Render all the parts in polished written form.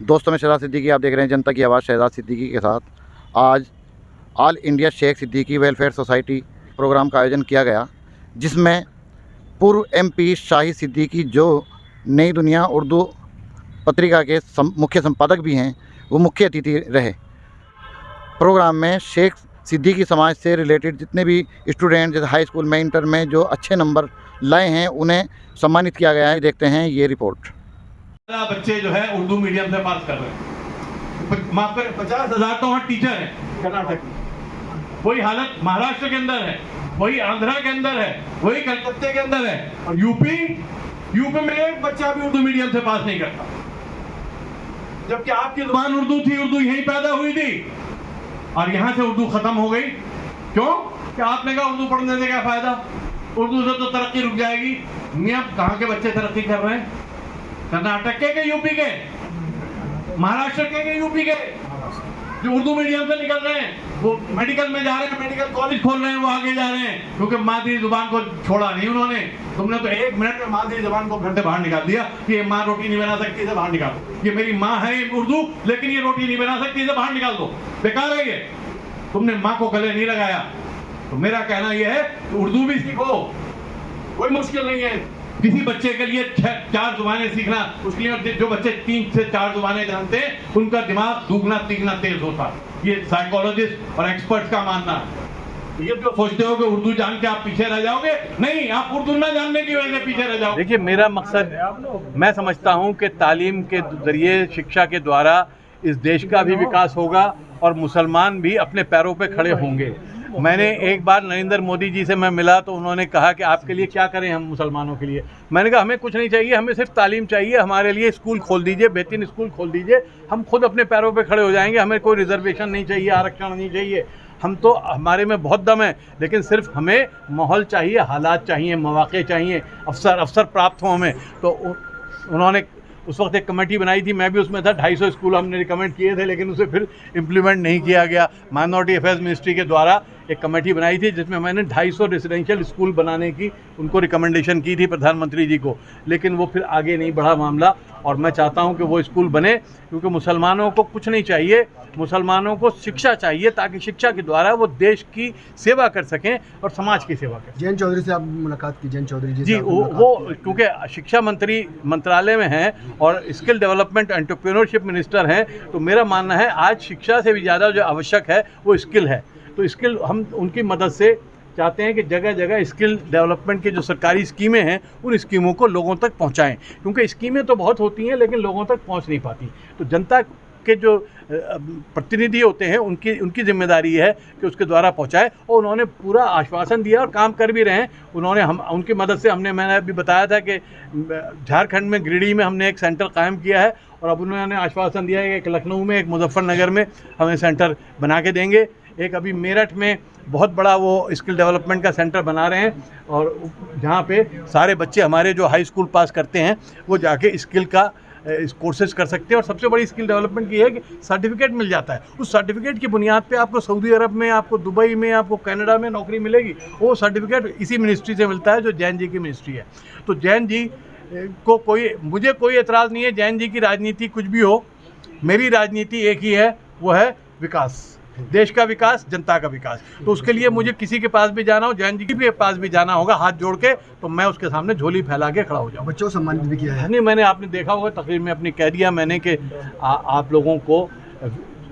दोस्तों, मैं शहजाद सिद्दीकी, आप देख रहे हैं जनता की आवाज़ शहजाद सिद्दीकी के साथ। आज all India Sheikh Siddiqui welfare society programme का आयोजन किया गया, जिसमें पूर्व एमपी शाहिद सिद्दीकी, जो नई दुनिया उर्दू पत्रिका के मुख्य संपादक भी हैं, वो मुख्य अतिथि रहे। प्रोग्राम में शेख सिद्दीकी समाज से रिलेटेड जितने भी स्टूडेंट जैसे हाई स्कूल में, इंटर में जो अच्छे नंबर लाए हैं, उन्हें सम्मानित किया गया है। देखते हैं ये रिपोर्ट। बच्चे जो है उर्दू मीडियम से पास कर रहे हैं। माफ करें, 50,000 तो वहाँ टीचर हैं कर्नाटक में। वही हालत महाराष्ट्र के अंदर है, वही आंध्रा के अंदर है, वही कलकत्ते के अंदर है, और यूपी में एक बच्चा भी उर्दू मीडियम से पास नहीं करता। जबकि आपकी जुबान उर्दू थी, उर्दू यहीं पैदा हुई थी, और यहां से उर्दू खत्म हो गई। क्यों? कि आपने कहा उर्दू पढ़ने से क्या फायदा, उर्दू से तो तरक्की रुक जाएगी। मियां, कहां के बच्चे तरक्की कर रहे हैं? कर्नाटक के यूपी के, महाराष्ट्र के यूपी के, जो उर्दू मीडियम से निकल रहे हैं, वो मेडिकल में जा रहे हैं, मेडिकल कॉलेज खोल रहे हैं, वो आगे जा रहे हैं, क्योंकि मादरी जुबान को छोड़ा नहीं उन्होंने। तुमने तो 1 मिनट में मादरी जुबान को घर से बाहर निकाल दिया कि ये माँ रोटी नहीं बना सकती, इसे बाहर निकालो। ये मेरी माँ है उर्दू, लेकिन ये रोटी नहीं बना सकती, इसे बाहर निकाल दो। बेकार है ये। तुमने माँ को गले नहीं लगाया। तो मेरा कहना यह है कि उर्दू भी सीखो, कोई मुश्किल नहीं है। किसी बच्चे के लिए 4 जुबानें सीखना, उसके लिए जो बच्चे 3 से 4 जुबानें जानते हैं, उनका दिमाग दुगना तिगना तेज होता है। ये साइकोलॉजिस्ट और एक्सपर्ट्स का मानना है। ये जो सोचते हो कि उर्दू जान के आप पीछे रह जाओगे, नहीं, आप उर्दू ना जानने की वजह से पीछे रह जाओगे। देखिए, मेरा मकसद, मैं समझता हूँ कि तालीम के जरिए, शिक्षा के द्वारा इस देश का भी विकास होगा और मुसलमान भी अपने पैरों पे खड़े होंगे। मैंने एक बार नरेंद्र मोदी जी से मैं मिला तो उन्होंने कहा कि आपके लिए क्या करें हम मुसलमानों के लिए। मैंने कहा हमें कुछ नहीं चाहिए, हमें सिर्फ तालीम चाहिए। हमारे लिए स्कूल खोल दीजिए, बेहतरीन स्कूल खोल दीजिए, हम खुद अपने पैरों पे खड़े हो जाएंगे। हमें कोई रिजर्वेशन नहीं चाहिए, आरक्षण नहीं चाहिए। हम तो, हमारे में बहुत दम है, लेकिन सिर्फ हमें माहौल चाहिए, हालात चाहिए, मौके चाहिए, अवसर प्राप्त हो हमें। तो उन्होंने उस वक्त एक कमेटी बनाई थी, मैं भी उसमें था। 250 स्कूल हमने रिकमेंड किए थे, लेकिन उसे फिर इम्प्लीमेंट नहीं किया गया। माइनॉरिटी अफेयर्स मिनिस्ट्री के द्वारा एक कमेटी बनाई थी, जिसमें मैंने 250 रेजिडेंशियल स्कूल बनाने की उनको रिकमेंडेशन की थी प्रधानमंत्री जी को, लेकिन वो फिर आगे नहीं बढ़ा मामला। और मैं चाहता हूं कि वो स्कूल बने, क्योंकि मुसलमानों को कुछ नहीं चाहिए, मुसलमानों को शिक्षा चाहिए, ताकि शिक्षा के द्वारा वो देश की सेवा कर सकें और समाज की सेवा करें। जयंत चौधरी से आप मुलाकात की? जयंत चौधरी जी वो क्योंकि शिक्षा मंत्री मंत्रालय में हैं और स्किल डेवलपमेंट एंटरप्रेन्योरशिप मिनिस्टर हैं, तो मेरा मानना है आज शिक्षा से भी ज़्यादा जो आवश्यक है वो स्किल है। तो स्किल, हम उनकी मदद से चाहते हैं कि जगह जगह स्किल डेवलपमेंट की जो सरकारी स्कीमें हैं, उन स्कीमों को लोगों तक पहुंचाएं, क्योंकि स्कीमें तो बहुत होती हैं लेकिन लोगों तक पहुंच नहीं पाती। तो जनता के जो प्रतिनिधि होते हैं, उनकी जिम्मेदारी है कि उसके द्वारा पहुंचाए, और उन्होंने पूरा आश्वासन दिया और काम कर भी रहे हैं। उन्होंने उनकी मदद से मैंने अभी बताया था कि झारखंड में गिरिडीह में हमने एक सेंटर कायम किया है, और अब उन्होंने आश्वासन दिया है कि एक लखनऊ में, एक मुजफ्फरनगर में हमें सेंटर बना के देंगे। एक अभी मेरठ में बहुत बड़ा वो स्किल डेवलपमेंट का सेंटर बना रहे हैं, और जहाँ पे सारे बच्चे हमारे जो हाई स्कूल पास करते हैं वो जाके स्किल का कोर्सेज कर सकते हैं। और सबसे बड़ी स्किल डेवलपमेंट की है कि सर्टिफिकेट मिल जाता है। उस सर्टिफिकेट की बुनियाद पे आपको सऊदी अरब में, आपको दुबई में, आपको कनाडा में नौकरी मिलेगी। वो सर्टिफिकेट इसी मिनिस्ट्री से मिलता है, जो जैन जी की मिनिस्ट्री है। तो जैन जी को मुझे कोई एतराज़ नहीं है। जैन जी की राजनीति कुछ भी हो, मेरी राजनीति एक ही है, वो है विकास, देश का विकास, जनता का विकास। तो उसके लिए मुझे किसी के पास भी जाना हो, जैन जी के पास भी जाना होगा हाथ जोड़ के, तो मैं उसके सामने झोली फैला के खड़ा हो जाऊँ। बच्चों को सम्मानित भी किया है? नहीं, मैंने, आपने देखा होगा तकरीर में अपनी कह दिया मैंने कि आप लोगों को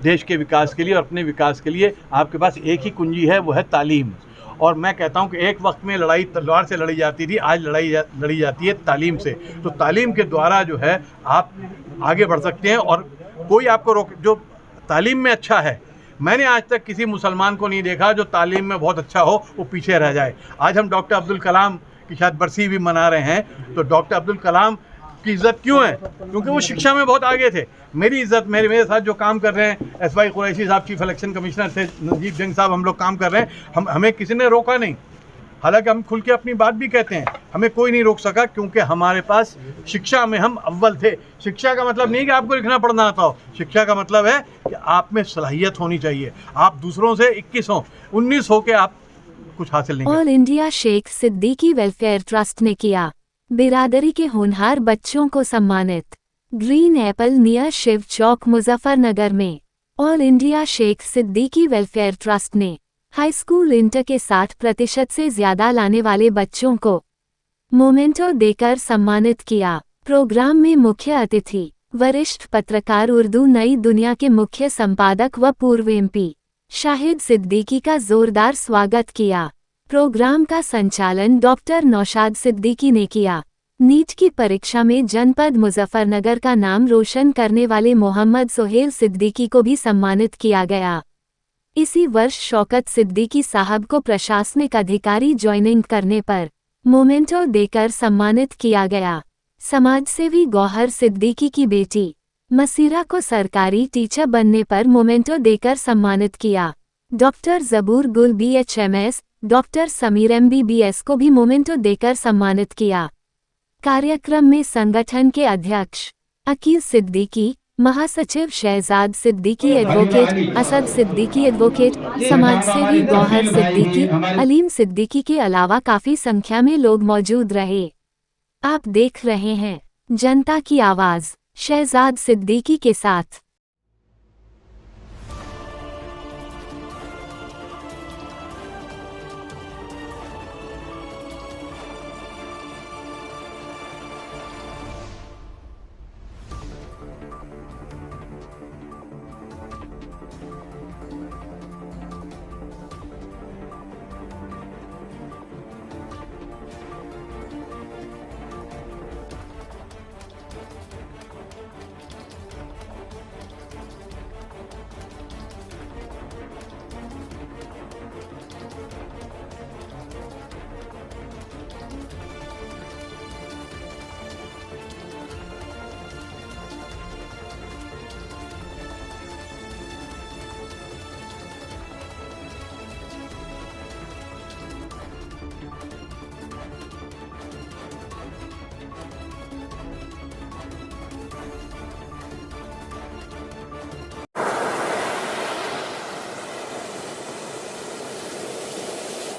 देश के विकास के लिए और अपने विकास के लिए आपके पास एक ही कुंजी है, वो है तालीम। और मैं कहता हूं कि एक वक्त में लड़ाई तलवार से लड़ी जाती थी, आज लड़ी जाती है तालीम से। तो तालीम के द्वारा जो है आप आगे बढ़ सकते हैं, और कोई आपको जो तालीम में अच्छा है, मैंने आज तक किसी मुसलमान को नहीं देखा जो तालीम में बहुत अच्छा हो वो पीछे रह जाए। आज हम डॉक्टर अब्दुल कलाम की शायद बरसी भी मना रहे हैं, तो डॉक्टर अब्दुल कलाम की इज़्ज़त क्यों है? क्योंकि वो शिक्षा में बहुत आगे थे। मेरी इज़्ज़त, मेरे साथ जो काम कर रहे हैं, एसवाई कुरैशी साहब चीफ इलेक्शन कमिश्नर थे, नजीब जंग साहब, हम लोग काम कर रहे हैं, हमें किसी ने रोका नहीं। हालांकि हम खुल के अपनी बात भी कहते हैं, हमें कोई नहीं रोक सका, क्योंकि हमारे पास शिक्षा में हम अव्वल थे। शिक्षा का मतलब नहीं कि आपको लिखना पढ़ना आता हो, शिक्षा का मतलब है कि आप में सलाहियत होनी चाहिए, आप दूसरों से 21 हो, 19 हो के आप कुछ हासिल नहीं। All India Sheikh Siddiqui welfare trust ने किया बिरादरी के होनहार बच्चों को सम्मानित। Green apple near Shiv Chowk Muzaffarnagar में all India Sheikh Siddiqui welfare trust ने हाई स्कूल इंटर के 60% से ज्यादा लाने वाले बच्चों को मोमेंटो देकर सम्मानित किया। प्रोग्राम में मुख्य अतिथि वरिष्ठ पत्रकार उर्दू नई दुनिया के मुख्य संपादक व पूर्व MP शाहिद सिद्दीकी का जोरदार स्वागत किया। प्रोग्राम का संचालन डॉक्टर नौशाद सिद्दीकी ने किया। नीट की परीक्षा में जनपद मुजफ्फरनगर का नाम रोशन करने वाले मोहम्मद सोहेल सिद्दीकी को भी सम्मानित किया गया। इसी वर्ष शौकत सिद्दीकी साहब को प्रशासनिक अधिकारी ज्वाइनिंग करने पर मोमेंटो देकर सम्मानित किया गया। समाजसेवी गौहर सिद्दीकी की बेटी मसीरा को सरकारी टीचर बनने पर मोमेंटो देकर सम्मानित किया। डॉक्टर जबूर गुल BHMS, डॉक्टर समीर MBBS को भी मोमेंटो देकर सम्मानित किया। कार्यक्रम में संगठन के अध्यक्ष अकील सिद्दीकी, महासचिव शहजाद सिद्दीकी एडवोकेट, असद सिद्दीकी एडवोकेट, समाजसेवी गौहर सिद्दीकी, अलीम सिद्दीकी के अलावा काफी संख्या में लोग मौजूद रहे। आप देख रहे हैं जनता की आवाज़ शहजाद सिद्दीकी के साथ।